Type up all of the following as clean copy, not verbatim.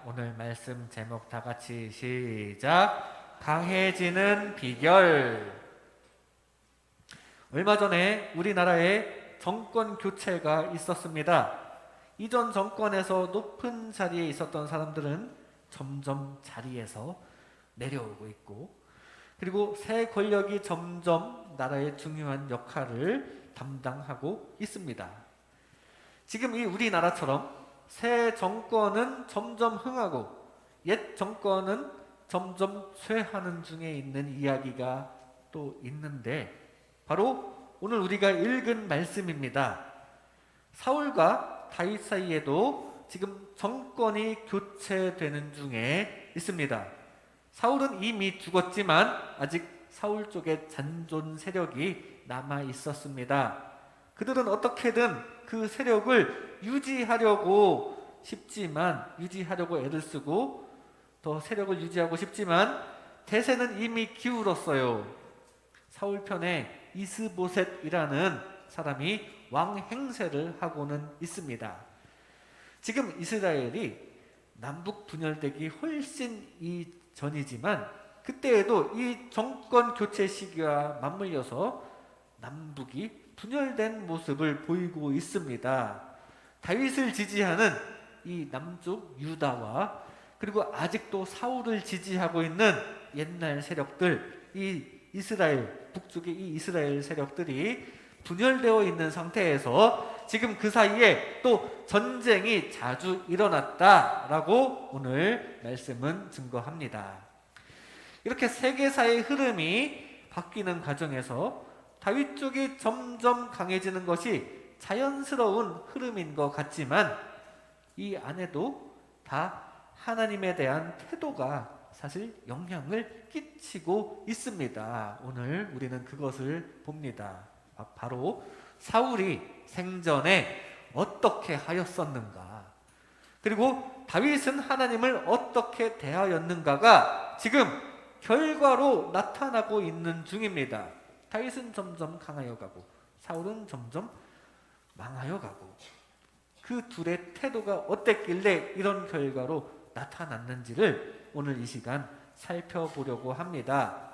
오늘 말씀 제목 다 같이 시작. 강해지는 비결. 얼마 전에 우리나라에 정권 교체가 있었습니다. 이전 정권에서 높은 자리에 있었던 사람들은 점점 자리에서 내려오고 있고, 그리고 새 권력이 점점 나라의 중요한 역할을 담당하고 있습니다. 지금 이 우리나라처럼 새 정권은 점점 흥하고 옛 정권은 점점 쇠하는 중에 있는 이야기가 또 있는데, 바로 오늘 우리가 읽은 말씀입니다. 사울과 다윗 사이에도 지금 정권이 교체되는 중에 있습니다. 사울은 이미 죽었지만 아직 사울 쪽에 잔존 세력이 남아 있었습니다. 그들은 어떻게든 그 세력을 유지하려고 애를 쓰고 더 세력을 유지하고 싶지만 대세는 이미 기울었어요. 사울 편에 이스보셋이라는 사람이 왕 행세를 하고는 있습니다. 지금 이스라엘이 남북 분열되기 훨씬 이전이지만 그때에도 이 정권 교체 시기와 맞물려서 남북이 분열된 모습을 보이고 있습니다. 다윗을 지지하는 이 남쪽 유다와 그리고 아직도 사울을 지지하고 있는 옛날 세력들, 이 이스라엘 북쪽의 이 이스라엘 세력들이 분열되어 있는 상태에서 지금 그 사이에 또 전쟁이 자주 일어났다라고 오늘 말씀은 증거합니다. 이렇게 세계사의 흐름이 바뀌는 과정에서 다윗 쪽이 점점 강해지는 것이 자연스러운 흐름인 것 같지만 이 안에도 다 하나님에 대한 태도가 사실 영향을 끼치고 있습니다. 오늘 우리는 그것을 봅니다. 바로 사울이 생전에 어떻게 하였었는가, 그리고 다윗은 하나님을 어떻게 대하였는가가 지금 결과로 나타나고 있는 중입니다. 다윗은 점점 강하여 가고 사울은 점점 망하여 가고, 그 둘의 태도가 어땠길래 이런 결과로 나타났는지를 오늘 이 시간 살펴보려고 합니다.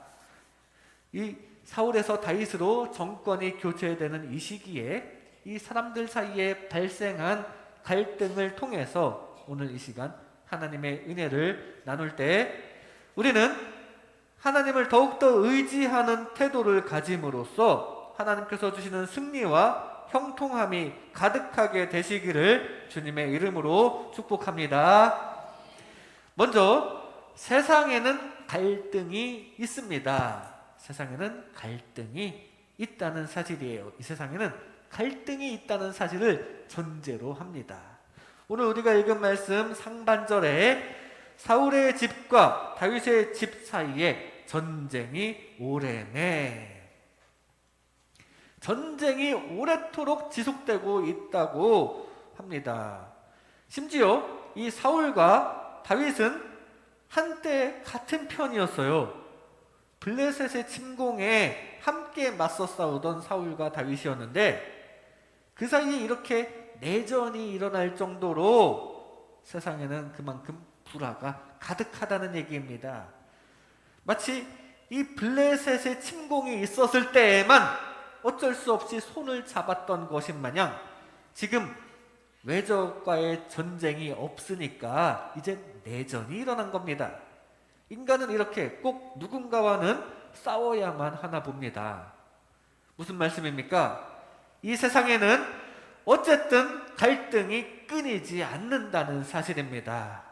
이 사울에서 다윗으로 정권이 교체되는 이 시기에 이 사람들 사이에 발생한 갈등을 통해서 오늘 이 시간 하나님의 은혜를 나눌 때 우리는 하나님을 더욱더 의지하는 태도를 가짐으로써 하나님께서 주시는 승리와 형통함이 가득하게 되시기를 주님의 이름으로 축복합니다. 먼저 세상에는 갈등이 있습니다. 세상에는 갈등이 있다는 사실이에요. 이 세상에는 갈등이 있다는 사실을 전제로 합니다. 오늘 우리가 읽은 말씀 상반절에 사울의 집과 다윗의 집 사이에 전쟁이 오래네. 전쟁이 오래도록 지속되고 있다고 합니다. 심지어 이 사울과 다윗은 한때 같은 편이었어요. 블레셋의 침공에 함께 맞서 싸우던 사울과 다윗이었는데 그 사이에 이렇게 내전이 일어날 정도로 세상에는 그만큼 불화가 가득하다는 얘기입니다. 마치 이 블레셋의 침공이 있었을 때에만 어쩔 수 없이 손을 잡았던 것인 마냥 지금 외적과의 전쟁이 없으니까 이제 내전이 일어난 겁니다. 인간은 이렇게 꼭 누군가와는 싸워야만 하나 봅니다. 무슨 말씀입니까? 이 세상에는 어쨌든 갈등이 끊이지 않는다는 사실입니다.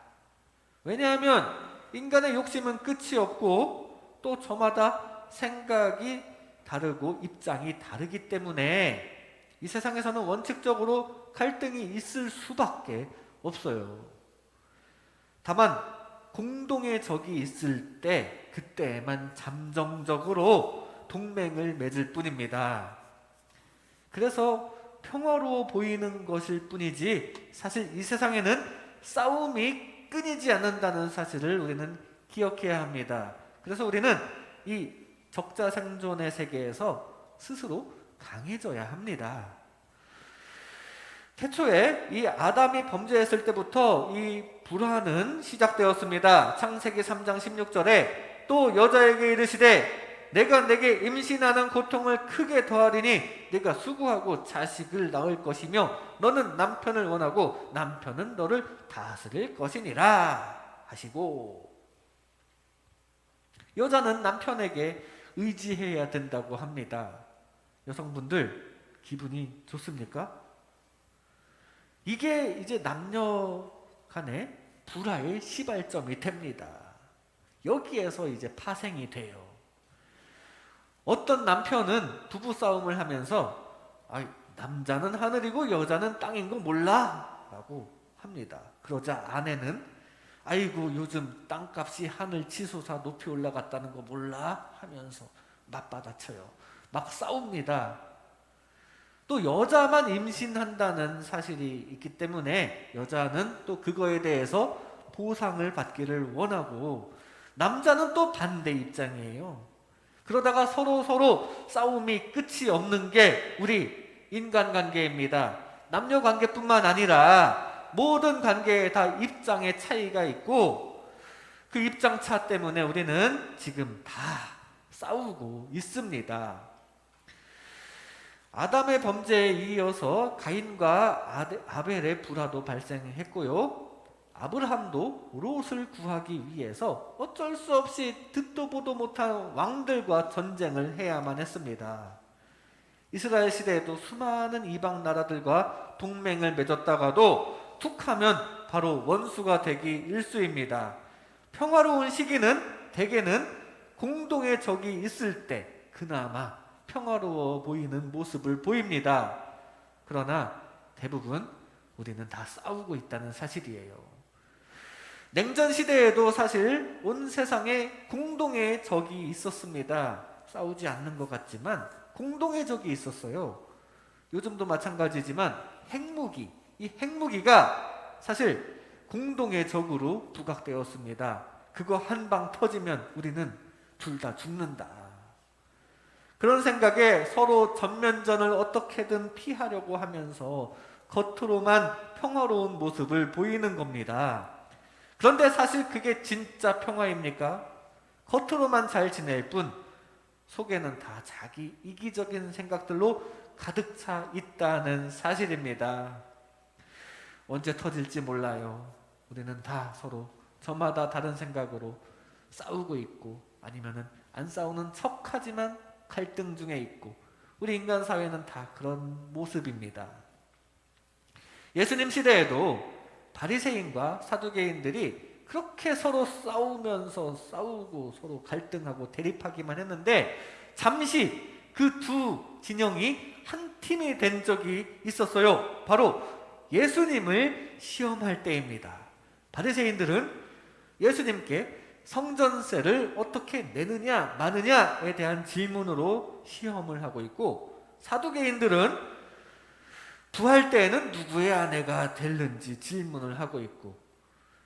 왜냐하면 인간의 욕심은 끝이 없고 또 저마다 생각이 다르고 입장이 다르기 때문에 이 세상에서는 원칙적으로 갈등이 있을 수밖에 없어요. 다만 공동의 적이 있을 때 그때만 잠정적으로 동맹을 맺을 뿐입니다. 그래서 평화로워 보이는 것일 뿐이지 사실 이 세상에는 싸움이 끊이지 않는다는 사실을 우리는 기억해야 합니다. 그래서 우리는 이 적자생존의 세계에서 스스로 강해져야 합니다. 태초에 이 아담이 범죄했을 때부터 이 불화는 시작되었습니다. 창세기 3장 16절에 또 여자에게 이르시되 내가 내게 임신하는 고통을 크게 더하리니 네가 수고하고 자식을 낳을 것이며 너는 남편을 원하고 남편은 너를 다스릴 것이니라 하시고, 여자는 남편에게 의지해야 된다고 합니다. 여성분들 기분이 좋습니까? 이게 이제 남녀 간의 불화의 시발점이 됩니다. 여기에서 이제 파생이 돼요. 어떤 남편은 부부싸움을 하면서 남자는 하늘이고 여자는 땅인 거 몰라? 라고 합니다. 그러자 아내는 아이고 요즘 땅값이 하늘 치솟아 높이 올라갔다는 거 몰라? 하면서 맞받아쳐요. 막 싸웁니다. 또 여자만 임신한다는 사실이 있기 때문에 여자는 또 그거에 대해서 보상을 받기를 원하고, 남자는 또 반대 입장이에요. 그러다가 서로 싸움이 끝이 없는 게 우리 인간관계입니다. 남녀관계뿐만 아니라 모든 관계에 다 입장의 차이가 있고, 그 입장차 때문에 우리는 지금 다 싸우고 있습니다. 아담의 범죄에 이어서 가인과 아벨의 불화도 발생했고요. 아브라함도 롯을 구하기 위해서 어쩔 수 없이 듣도 보도 못한 왕들과 전쟁을 해야만 했습니다. 이스라엘 시대에도 수많은 이방 나라들과 동맹을 맺었다가도 툭하면 바로 원수가 되기 일쑤입니다. 평화로운 시기는 대개는 공동의 적이 있을 때 그나마 평화로워 보이는 모습을 보입니다. 그러나 대부분 우리는 다 싸우고 있다는 사실이에요. 냉전 시대에도 사실 온 세상에 공동의 적이 있었습니다. 싸우지 않는 것 같지만 공동의 적이 있었어요. 요즘도 마찬가지지만 핵무기, 이 핵무기가 사실 공동의 적으로 부각되었습니다. 그거 한 방 터지면 우리는 둘 다 죽는다. 그런 생각에 서로 전면전을 어떻게든 피하려고 하면서 겉으로만 평화로운 모습을 보이는 겁니다. 그런데 사실 그게 진짜 평화입니까? 겉으로만 잘 지낼 뿐 속에는 다 자기 이기적인 생각들로 가득 차 있다는 사실입니다. 언제 터질지 몰라요. 우리는 다 서로 저마다 다른 생각으로 싸우고 있고, 아니면은 안 싸우는 척하지만 갈등 중에 있고, 우리 인간 사회는 다 그런 모습입니다. 예수님 시대에도 바리새인과 사두개인들이 그렇게 서로 싸우면서 싸우고 서로 갈등하고 대립하기만 했는데, 잠시 그 두 진영이 한 팀이 된 적이 있었어요. 바로 예수님을 시험할 때입니다. 바리새인들은 예수님께 성전세를 어떻게 내느냐 마느냐에 대한 질문으로 시험을 하고 있고, 사두개인들은 부활 때에는 누구의 아내가 될는지 질문을 하고 있고,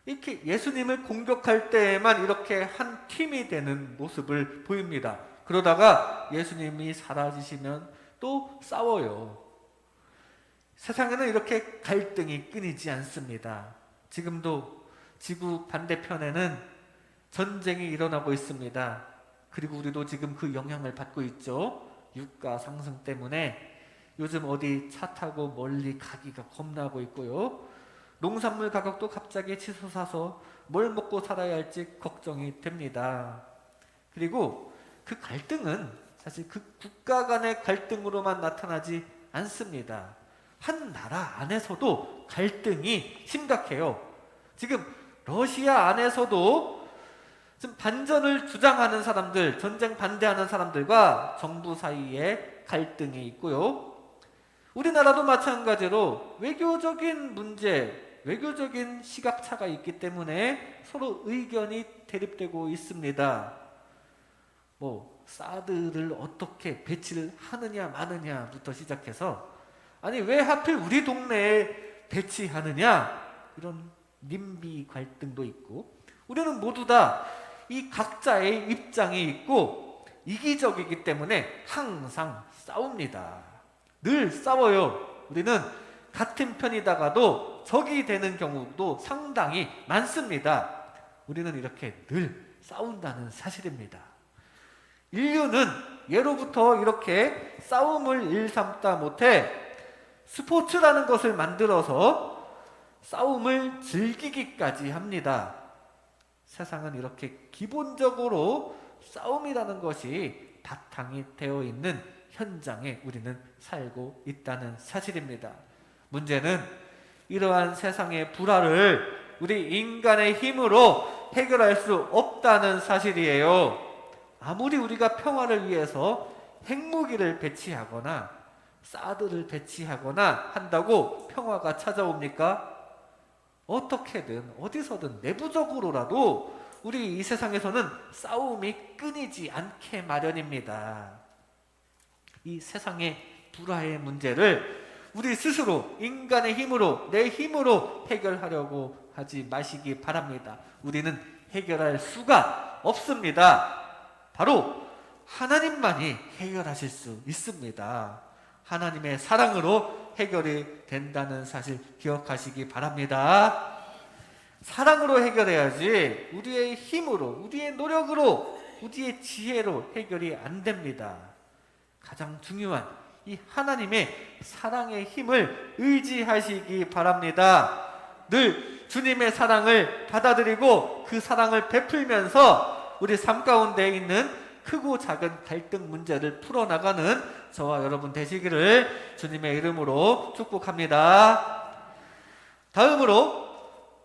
이렇게 예수님을 공격할 때에만 이렇게 한 팀이 되는 모습을 보입니다. 그러다가 예수님이 사라지시면 또 싸워요. 세상에는 이렇게 갈등이 끊이지 않습니다. 지금도 지구 반대편에는 전쟁이 일어나고 있습니다. 그리고 우리도 지금 그 영향을 받고 있죠. 유가 상승 때문에 요즘 어디 차 타고 멀리 가기가 겁나고 있고요. 농산물 가격도 갑자기 치솟아서 뭘 먹고 살아야 할지 걱정이 됩니다. 그리고 그 갈등은 사실 그 국가 간의 갈등으로만 나타나지 않습니다. 한 나라 안에서도 갈등이 심각해요. 지금 러시아 안에서도 지금 반전을 주장하는 사람들, 전쟁 반대하는 사람들과 정부 사이에 갈등이 있고요. 우리나라도 마찬가지로 외교적인 문제, 외교적인 시각차가 있기 때문에 서로 의견이 대립되고 있습니다. 사드를 어떻게 배치를 하느냐 마느냐부터 시작해서, 아니 왜 하필 우리 동네에 배치하느냐, 이런 님비 갈등도 있고, 우리는 모두 다 이 각자의 입장이 있고 이기적이기 때문에 항상 싸웁니다. 늘 싸워요. 우리는 같은 편이다가도 적이 되는 경우도 상당히 많습니다. 우리는 이렇게 늘 싸운다는 사실입니다. 인류는 예로부터 이렇게 싸움을 일삼다 못해 스포츠라는 것을 만들어서 싸움을 즐기기까지 합니다. 세상은 이렇게 기본적으로 싸움이라는 것이 바탕이 되어 있는 현장에 우리는 살고 있다는 사실입니다. 문제는 이러한 세상의 불화를 우리 인간의 힘으로 해결할 수 없다는 사실이에요. 아무리 우리가 평화를 위해서 핵무기를 배치하거나 사드를 배치하거나 한다고 평화가 찾아옵니까? 어떻게든 어디서든 내부적으로라도 우리 이 세상에서는 싸움이 끊이지 않게 마련입니다. 이 세상의 불화의 문제를 우리 스스로 인간의 힘으로, 내 힘으로 해결하려고 하지 마시기 바랍니다. 우리는 해결할 수가 없습니다. 바로 하나님만이 해결하실 수 있습니다. 하나님의 사랑으로 해결이 된다는 사실 기억하시기 바랍니다. 사랑으로 해결해야지 우리의 힘으로, 우리의 노력으로, 우리의 지혜로 해결이 안 됩니다. 가장 중요한 이 하나님의 사랑의 힘을 의지하시기 바랍니다. 늘 주님의 사랑을 받아들이고 그 사랑을 베풀면서 우리 삶 가운데 있는 크고 작은 갈등 문제를 풀어나가는 저와 여러분 되시기를 주님의 이름으로 축복합니다. 다음으로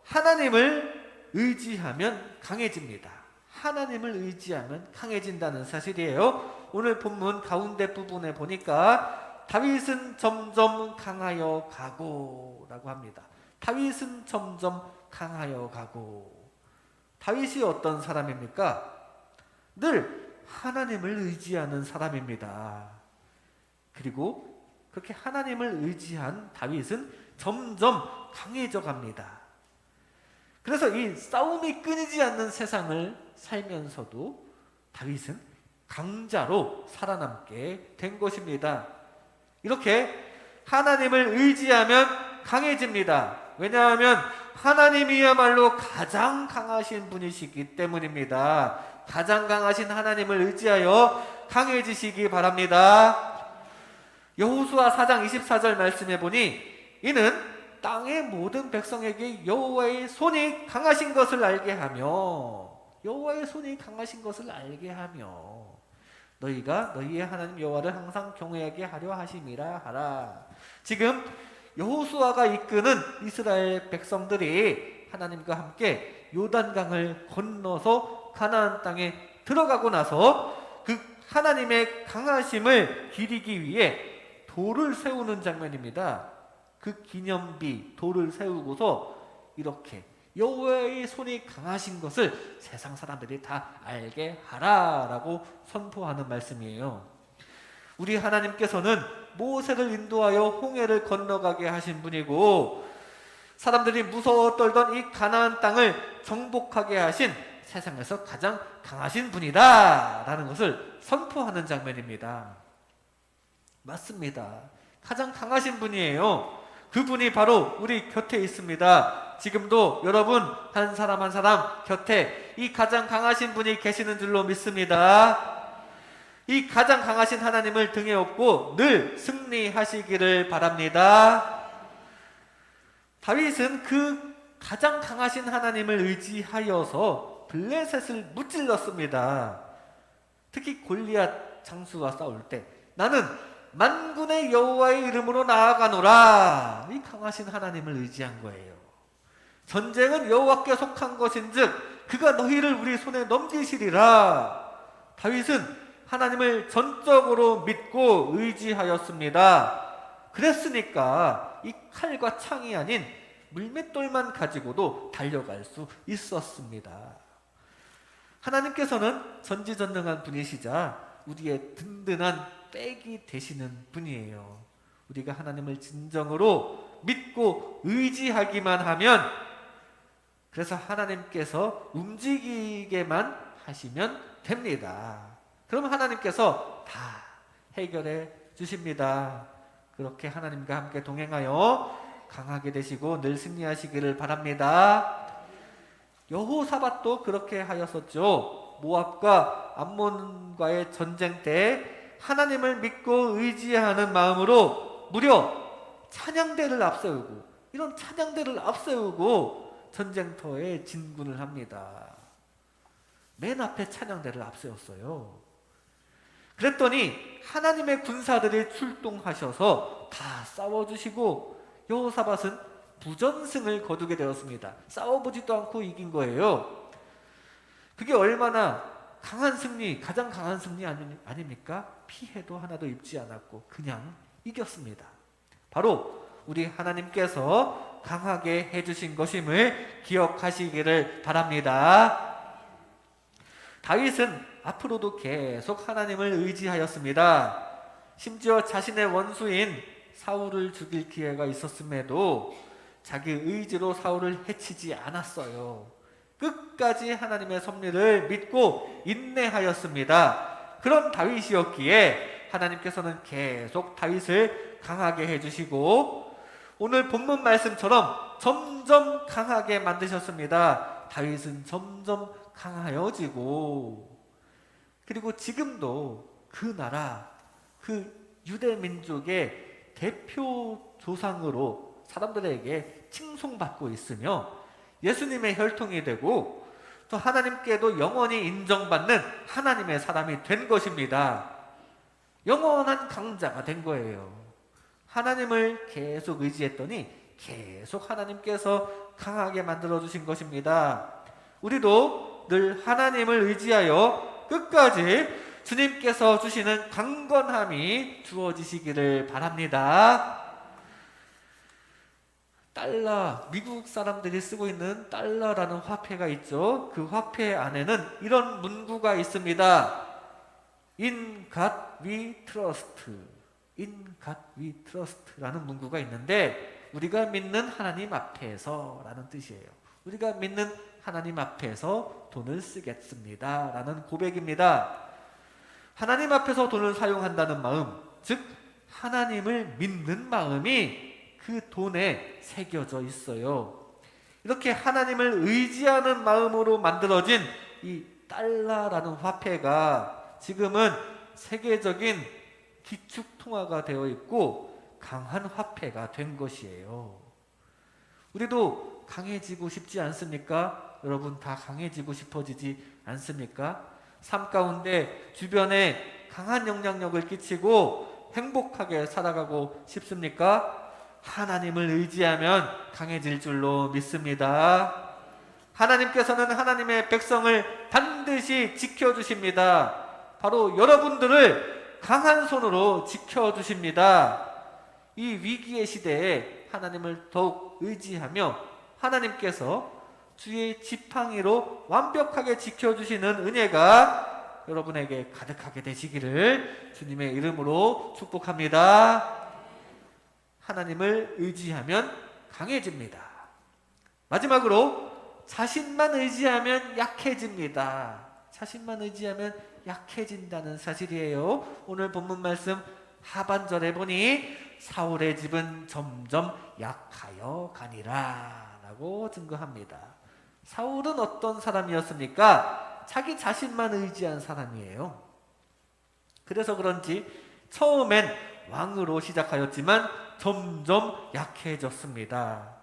하나님을 의지하면 강해집니다. 하나님을 의지하면 강해진다는 사실이에요. 오늘 본문 가운데 부분에 보니까 다윗은 점점 강하여 가고 라고 합니다. 다윗은 점점 강하여 가고. 다윗이 어떤 사람입니까? 늘 하나님을 의지하는 사람입니다. 그리고 그렇게 하나님을 의지한 다윗은 점점 강해져 갑니다. 그래서 이 싸움이 끊이지 않는 세상을 살면서도 다윗은 강자로 살아남게 된 것입니다. 이렇게 하나님을 의지하면 강해집니다. 왜냐하면 하나님이야말로 가장 강하신 분이시기 때문입니다. 가장 강하신 하나님을 의지하여 강해지시기 바랍니다. 여호수아 4장 24절 말씀해 보니 이는 땅의 모든 백성에게 여호와의 손이 강하신 것을 알게 하며 여호와의 손이 강하신 것을 알게 하며 너희가 너희의 하나님 여호와를 항상 경외하게 하려 하심이라 하라. 지금 여호수아가 이끄는 이스라엘 백성들이 하나님과 함께 요단강을 건너서 가나안 땅에 들어가고 나서 그 하나님의 강하심을 기리기 위해 돌을 세우는 장면입니다. 그 기념비 돌을 세우고서 이렇게 여호와의 손이 강하신 것을 세상 사람들이 다 알게 하라라고 선포하는 말씀이에요. 우리 하나님께서는 모세를 인도하여 홍해를 건너가게 하신 분이고 사람들이 무서워 떨던 이 가나안 땅을 정복하게 하신 세상에서 가장 강하신 분이다 라는 것을 선포하는 장면입니다. 맞습니다. 가장 강하신 분이에요. 그분이 바로 우리 곁에 있습니다. 지금도 여러분 한 사람 한 사람 곁에 이 가장 강하신 분이 계시는 줄로 믿습니다. 이 가장 강하신 하나님을 등에 업고 늘 승리하시기를 바랍니다. 다윗은 그 가장 강하신 하나님을 의지하여서 블레셋을 무찔렀습니다. 특히 골리앗 장수와 싸울 때 나는 만군의 여호와의 이름으로 나아가노라. 이 강하신 하나님을 의지한 거예요. 전쟁은 여호와께 속한 것인즉 그가 너희를 우리 손에 넘기시리라. 다윗은 하나님을 전적으로 믿고 의지하였습니다. 그랬으니까 이 칼과 창이 아닌 물맷돌만 가지고도 달려갈 수 있었습니다. 하나님께서는 전지전능한 분이시자 우리의 든든한 백이 되시는 분이에요. 우리가 하나님을 진정으로 믿고 의지하기만 하면 그래서 하나님께서 움직이게만 하시면 됩니다. 그럼 하나님께서 다 해결해 주십니다. 그렇게 하나님과 함께 동행하여 강하게 되시고 늘 승리하시기를 바랍니다. 여호사밧도 그렇게 하였었죠. 모압과 암몬과의 전쟁 때 하나님을 믿고 의지하는 마음으로 무려 찬양대를 앞세우고, 이런 찬양대를 앞세우고 전쟁터에 진군을 합니다. 맨 앞에 찬양대를 앞세웠어요. 그랬더니 하나님의 군사들이 출동하셔서 다 싸워주시고 여호사밧은 부전승을 거두게 되었습니다. 싸워보지도 않고 이긴 거예요. 그게 얼마나 강한 승리, 가장 강한 승리 아닙니까? 피해도 하나도 입지 않았고 그냥 이겼습니다. 바로 우리 하나님께서 강하게 해주신 것임을 기억하시기를 바랍니다. 다윗은 앞으로도 계속 하나님을 의지하였습니다. 심지어 자신의 원수인 사울을 죽일 기회가 있었음에도 자기 의지로 사울을 해치지 않았어요. 끝까지 하나님의 섭리를 믿고 인내하였습니다. 그런 다윗이었기에 하나님께서는 계속 다윗을 강하게 해주시고 오늘 본문 말씀처럼 점점 강하게 만드셨습니다. 다윗은 점점 강하여지고, 그리고 지금도 그 나라, 그 유대 민족의 대표 조상으로 사람들에게 칭송받고 있으며 예수님의 혈통이 되고 또 하나님께도 영원히 인정받는 하나님의 사람이 된 것입니다. 영원한 강자가 된 거예요. 하나님을 계속 의지했더니 계속 하나님께서 강하게 만들어주신 것입니다. 우리도 늘 하나님을 의지하여 끝까지 주님께서 주시는 강건함이 주어지시기를 바랍니다. 달러, 미국 사람들이 쓰고 있는 달러라는 화폐가 있죠. 그 화폐 안에는 이런 문구가 있습니다. In God we trust. In God we trust라는 문구가 있는데 우리가 믿는 하나님 앞에서 라는 뜻이에요. 우리가 믿는 하나님 앞에서 돈을 쓰겠습니다 라는 고백입니다. 하나님 앞에서 돈을 사용한다는 마음, 즉 하나님을 믿는 마음이 그 돈에 새겨져 있어요. 이렇게 하나님을 의지하는 마음으로 만들어진 이 달러라는 화폐가 지금은 세계적인 기축통화가 되어 있고 강한 화폐가 된 것이에요. 우리도 강해지고 싶지 않습니까? 여러분 다 강해지고 싶어지지 않습니까? 삶 가운데 주변에 강한 영향력을 끼치고 행복하게 살아가고 싶습니까? 하나님을 의지하면 강해질 줄로 믿습니다. 하나님께서는 하나님의 백성을 반드시 지켜주십니다. 바로 여러분들을 강한 손으로 지켜주십니다. 이 위기의 시대에 하나님을 더욱 의지하며 하나님께서 주의 지팡이로 완벽하게 지켜주시는 은혜가 여러분에게 가득하게 되시기를 주님의 이름으로 축복합니다. 하나님을 의지하면 강해집니다. 마지막으로 자신만 의지하면 약해집니다. 자신만 의지하면 약해진다는 사실이에요. 오늘 본문 말씀 하반절에 보니 사울의 집은 점점 약하여 가니라 라고 증거합니다. 사울은 어떤 사람이었습니까? 자기 자신만 의지한 사람이에요. 그래서 그런지 처음엔 왕으로 시작하였지만 점점 약해졌습니다.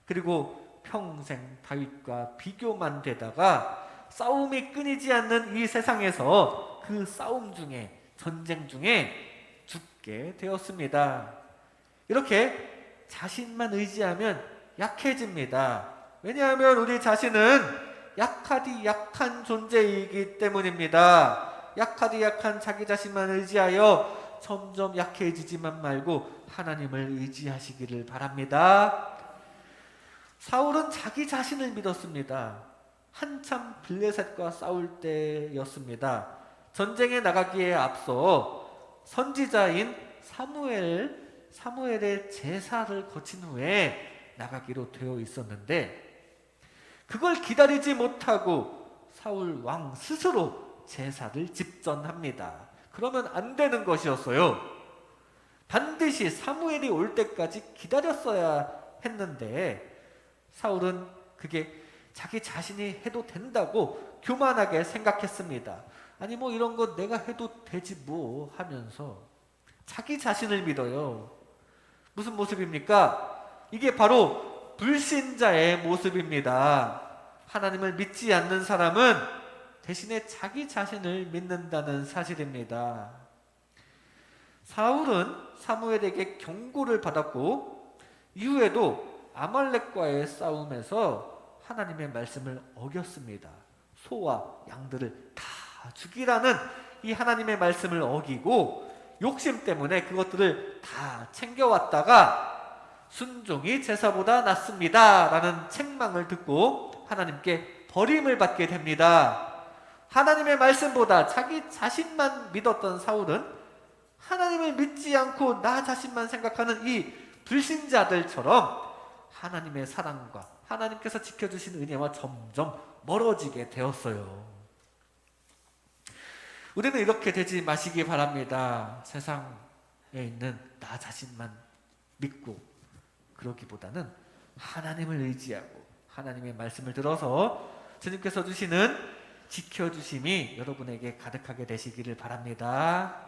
그리고 평생 다윗과 비교만 되다가 싸움이 끊이지 않는 이 세상에서 그 싸움 중에, 전쟁 중에 죽게 되었습니다. 이렇게 자신만 의지하면 약해집니다. 왜냐하면 우리 자신은 약하디 약한 존재이기 때문입니다. 약하디 약한 자기 자신만 의지하여 점점 약해지지만 말고 하나님을 의지하시기를 바랍니다. 사울은 자기 자신을 믿었습니다. 한참 블레셋과 싸울 때였습니다. 전쟁에 나가기에 앞서 선지자인 사무엘의 제사를 거친 후에 나가기로 되어 있었는데 그걸 기다리지 못하고 사울 왕 스스로 제사를 집전합니다. 그러면 안 되는 것이었어요. 반드시 사무엘이 올 때까지 기다렸어야 했는데 사울은 그게 자기 자신이 해도 된다고 교만하게 생각했습니다. 아니 뭐 이런 거 내가 해도 되지 뭐 하면서 자기 자신을 믿어요. 무슨 모습입니까? 이게 바로 불신자의 모습입니다. 하나님을 믿지 않는 사람은 대신에 자기 자신을 믿는다는 사실입니다. 사울은 사무엘에게 경고를 받았고 이후에도 아말렉과의 싸움에서 하나님의 말씀을 어겼습니다. 소와 양들을 다 죽이라는 이 하나님의 말씀을 어기고 욕심 때문에 그것들을 다 챙겨왔다가 순종이 제사보다 낫습니다 라는 책망을 듣고 하나님께 버림을 받게 됩니다. 하나님의 말씀보다 자기 자신만 믿었던 사울은 하나님을 믿지 않고 나 자신만 생각하는 이 불신자들처럼 하나님의 사랑과 하나님께서 지켜주신 은혜와 점점 멀어지게 되었어요. 우리는 이렇게 되지 마시기 바랍니다. 세상에 있는 나 자신만 믿고 그러기보다는 하나님을 의지하고 하나님의 말씀을 들어서 주님께서 주시는 지켜주심이 여러분에게 가득하게 되시기를 바랍니다.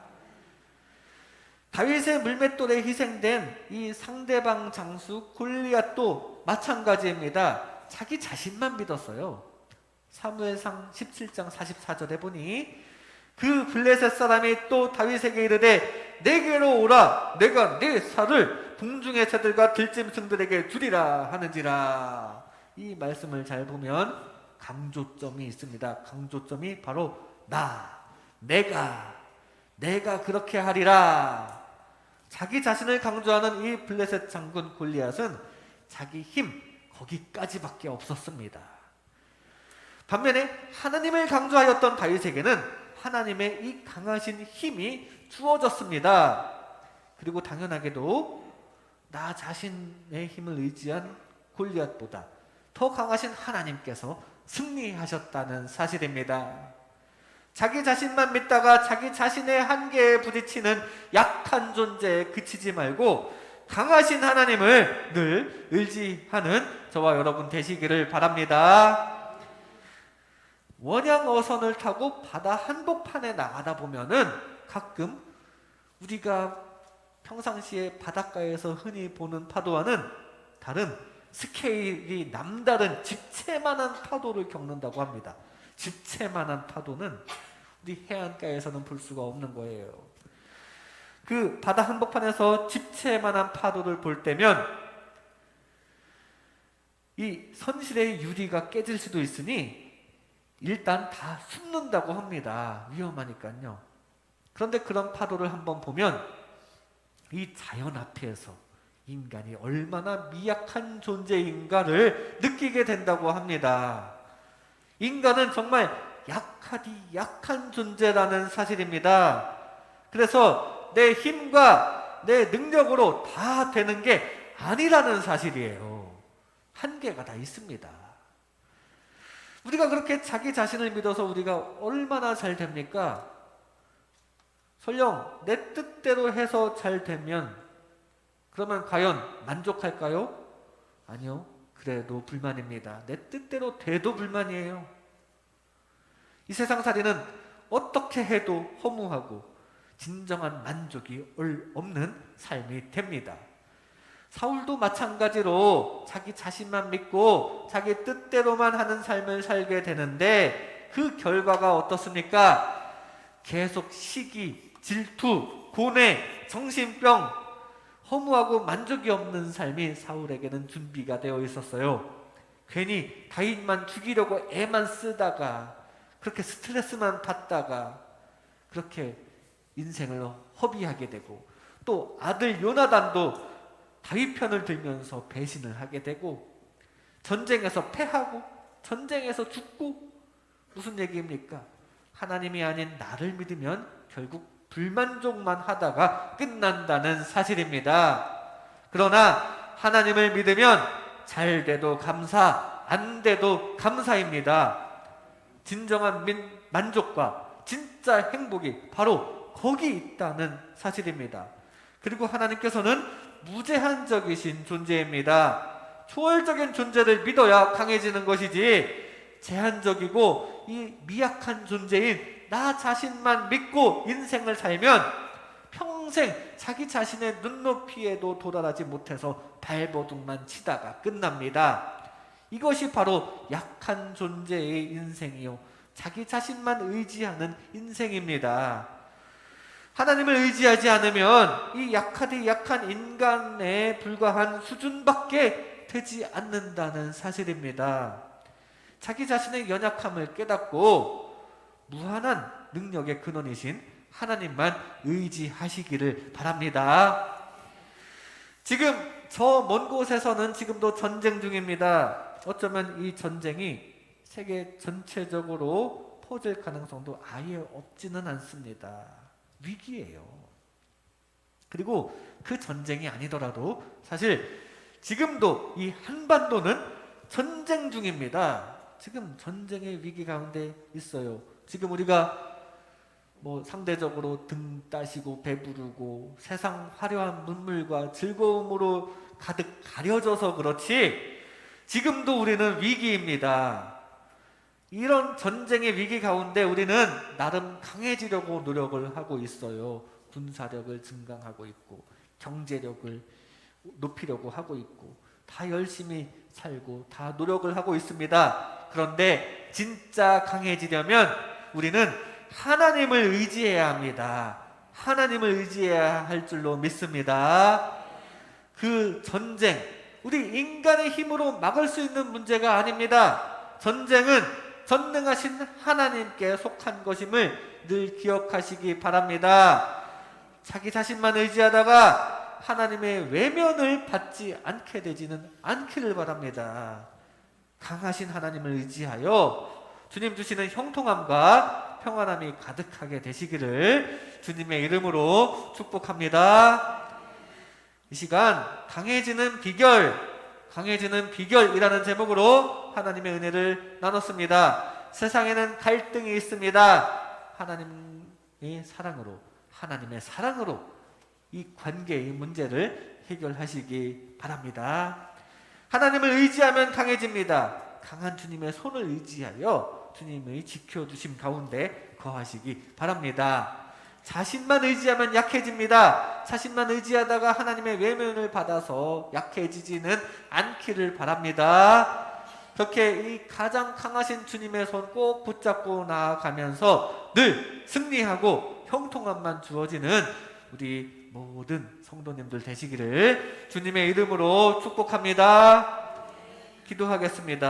다윗의 물맷돌에 희생된 이 상대방 장수 골리앗도 마찬가지입니다. 자기 자신만 믿었어요. 사무엘상 17장 44절에 보니 그 블레셋 사람이 또 다윗에게 이르되 내게로 오라 내가 네 살을 궁중의 새들과 들짐승들에게 주리라 하는지라. 이 말씀을 잘 보면 강조점이 있습니다. 강조점이 바로 내가 그렇게 하리라. 자기 자신을 강조하는 이 블레셋 장군 골리앗은 자기 힘 거기까지밖에 없었습니다. 반면에 하나님을 강조하였던 다윗에게는 하나님의 이 강하신 힘이 주어졌습니다. 그리고 당연하게도 나 자신의 힘을 의지한 골리앗보다 더 강하신 하나님께서 승리하셨다는 사실입니다. 자기 자신만 믿다가 자기 자신의 한계에 부딪히는 약한 존재에 그치지 말고 강하신 하나님을 늘 의지하는 저와 여러분 되시기를 바랍니다. 원양어선을 타고 바다 한복판에 나가다 보면은 가끔 우리가 평상시에 바닷가에서 흔히 보는 파도와는 다른 스케일이 남다른 집채만한 파도를 겪는다고 합니다. 집채만한 파도는 우리 해안가에서는 볼 수가 없는 거예요. 그 바다 한복판에서 집채만한 파도를 볼 때면 이 선실의 유리가 깨질 수도 있으니 일단 다 숨는다고 합니다. 위험하니까요. 그런데 그런 파도를 한번 보면 이 자연 앞에서 인간이 얼마나 미약한 존재인가를 느끼게 된다고 합니다. 인간은 정말 약한 존재라는 사실입니다. 그래서 내 힘과 내 능력으로 다 되는 게 아니라는 사실이에요. 한계가 다 있습니다. 우리가 그렇게 자기 자신을 믿어서 우리가 얼마나 잘 됩니까? 설령 내 뜻대로 해서 잘 되면 그러면 과연 만족할까요? 아니요. 그래도 불만입니다. 내 뜻대로 돼도 불만이에요. 이 세상살이는 어떻게 해도 허무하고 진정한 만족이 없는 삶이 됩니다. 사울도 마찬가지로 자기 자신만 믿고 자기 뜻대로만 하는 삶을 살게 되는데 그 결과가 어떻습니까? 계속 시기, 질투, 고뇌, 정신병, 허무하고 만족이 없는 삶이 사울에게는 준비가 되어 있었어요. 괜히 다윗만 죽이려고 애만 쓰다가 그렇게 스트레스만 받다가 그렇게 인생을 허비하게 되고 또 아들 요나단도 다윗 편을 들면서 배신을 하게 되고 전쟁에서 패하고 전쟁에서 죽고 무슨 얘기입니까? 하나님이 아닌 나를 믿으면 결국 불만족만 하다가 끝난다는 사실입니다. 그러나 하나님을 믿으면 잘 돼도 감사, 안 돼도 감사입니다. 진정한 만족과 진짜 행복이 바로 거기 있다는 사실입니다. 그리고 하나님께서는 무제한적이신 존재입니다. 초월적인 존재를 믿어야 강해지는 것이지 제한적이고 이 미약한 존재인 나 자신만 믿고 인생을 살면 평생 자기 자신의 눈높이에도 도달하지 못해서 발버둥만 치다가 끝납니다. 이것이 바로 약한 존재의 인생이요, 자기 자신만 의지하는 인생입니다. 하나님을 의지하지 않으면 이 약하디 약한 인간에 불과한 수준밖에 되지 않는다는 사실입니다. 자기 자신의 연약함을 깨닫고 무한한 능력의 근원이신 하나님만 의지하시기를 바랍니다. 지금 저 먼 곳에서는 지금도 전쟁 중입니다. 어쩌면 이 전쟁이 세계 전체적으로 퍼질 가능성도 아예 없지는 않습니다. 위기예요. 그리고 그 전쟁이 아니더라도 사실 지금도 이 한반도는 전쟁 중입니다. 지금 전쟁의 위기 가운데 있어요. 지금 우리가 상대적으로 등 따시고 배부르고 세상 화려한 눈물과 즐거움으로 가득 가려져서 그렇지 지금도 우리는 위기입니다. 이런 전쟁의 위기 가운데 우리는 나름 강해지려고 노력을 하고 있어요. 군사력을 증강하고 있고 경제력을 높이려고 하고 있고 다 열심히 살고 다 노력을 하고 있습니다. 그런데 진짜 강해지려면 우리는 하나님을 의지해야 합니다. 하나님을 의지해야 할 줄로 믿습니다. 그 전쟁, 우리 인간의 힘으로 막을 수 있는 문제가 아닙니다. 전쟁은 전능하신 하나님께 속한 것임을 늘 기억하시기 바랍니다. 자기 자신만 의지하다가 하나님의 외면을 받지 않게 되지는 않기를 바랍니다. 강하신 하나님을 의지하여 주님 주시는 형통함과 평안함이 가득하게 되시기를 주님의 이름으로 축복합니다. 이 시간 강해지는 비결이라는 제목으로 하나님의 은혜를 나눴습니다. 세상에는 갈등이 있습니다. 하나님의 사랑으로 이 관계의 문제를 해결하시기 바랍니다. 하나님을 의지하면 강해집니다. 강한 주님의 손을 의지하여 주님의 지켜주심 가운데 거하시기 바랍니다. 자신만 의지하면 약해집니다. 자신만 의지하다가 하나님의 외면을 받아서 약해지지는 않기를 바랍니다. 그렇게 이 가장 강하신 주님의 손 꼭 붙잡고 나아가면서 늘 승리하고 형통함만 주어지는 우리 모든 성도님들 되시기를 주님의 이름으로 축복합니다. 기도하겠습니다.